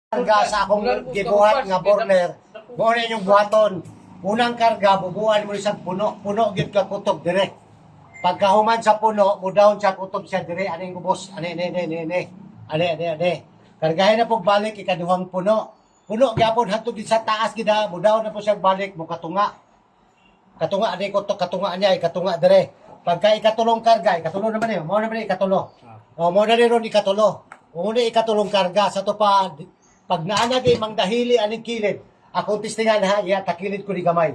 Karga sa akong gibuhat nga burner, mo na yung buhaton. Unang karga, bubuhan mo sa puno, puno gyud ka kutob dire. Pagkahuman sa puno, mudawon sa kutob siya dire, aning ubos, ani. Kargahin na po balik ikaduhang puno. Puno gyapon hadto di sa taas gida, mudawon na po siya balik mo katunga. Katunga ani ko to katunga niya, ikatunga dire. Pagka ikatulong karga, ikatulo naman eh, mo naman ikatulo. O mo na ron ikatulo. Una ikatulong karga sa to pa pag naanagay mang dahili aning kilid, akong tistingan ha, iya takilid ko ni gamay.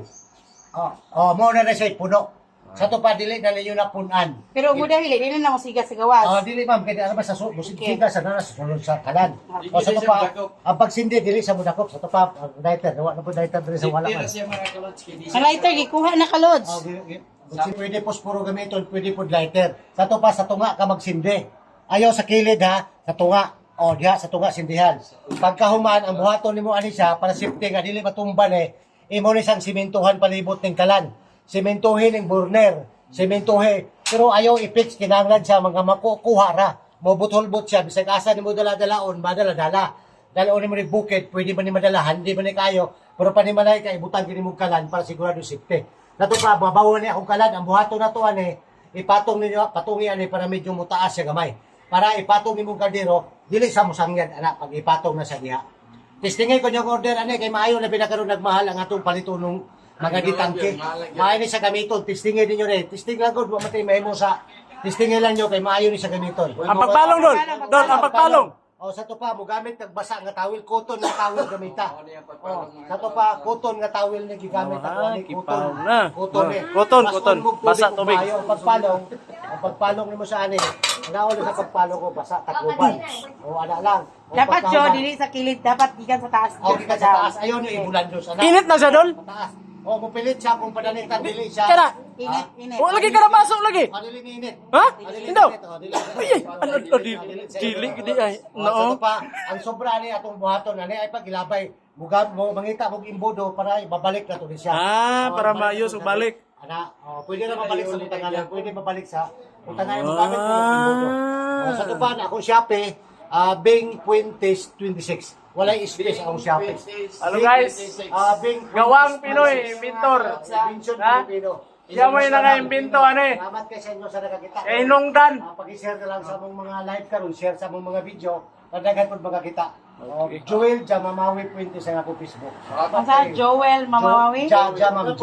Mo na siya puno. Sa to pa dili na ninyo na punan. Pero mo dahil dili na mo siga sa gawas. Dili ma'am, kaya ano ba sa siga sa nanas sulod sa kalan. O sa to pa ang pagsindi dili sa mudakop, sa to pa lighter, wala na po lighter dili sa wala man. Ang lighter gikuha na kalods. Pwede posporo gamiton, pwede po lighter. Sa to pa sa tunga ka magsindi. Ayaw sa kilid ha, sa tunga. Diha sa tunga sindihan. Pagkahuman ang buhaton nimo ani siya para safety nga dili matumban imo ni sang sementuhan palibot ning kalan. Sementuhin ning burner, sementuhe. Pero ayaw i-fix kinahanglan siya mga makukuha ra. Mobutholbot siya bisag asa nimo dala-dalaon, madala-dala. Dalaon nimo ni bukid, pwede man ni madala, hindi man ni kayo. Pero panimalay kay ibutang kini mong kalan para sigurado safety. Nato pa mabawo ni akong kalan ang buhaton nato ani ipatong ninyo patungi ani para medyo mutaas siya gamay. Para ipatong nimong kaldero, dili sa musangyan, anak, pag ipatong na sa diha. Testingin ko niyong order, ani, kay maayo na pinakaroon nagmahal ang atong palitunong mga gitangke. Maayo ni sa gamiton, testingin ninyo rin. Testing lang ko, matay may mo sa, testingin lang nyo, kay maayo ni sa gamiton. Ang pagpalong doon, ang pagpalong. Sa to pa, mo gamit nagbasa nga tawil, cotton nga tawil gamita. Sa to pa, cotton nga tawil na gigamit. Cotton, basa tubig. Ang pagpalong ni mo sa ani, naon sa pagpalong ko, basa, takuban. Ana lang. Dapat jo dili sa kilid, dapat gikan sa taas. Gikan sa taas, ayaw nyo ibulan doon. Init na siya doon? Taas. Mupilit siya kung padanitan, dili siya. Kaya Init. lagi ka na pasok lagi. Dili init. Ha? Dili Hindi. init. Dili, hindi ay. No. Pa, ang sobra ni atong buhaton ani ay pagilabay. Mugab mo mangita mong imbodo para ibabalik na to ni siya. Para maayos ug balik. Pwede na mabalik sa butangan, pwede mabalik sa butangan mo gamit mo imbodo. Sa to pa ako Shopee, Bing Puentes 26. Walay space akong Shopee. Hello guys. Gawang Pinoy, mentor. Ha? Siya mo yung naka-imbento, Salamat kayo sa inyo sa nakakita. Inungdan. Pag-share na lang sa mong mga live karon, share sa mong mga video, padagan po magkakita. Joel Jamamawi Puentes ang ako Facebook. Asa Joel Mamawi? Jamam.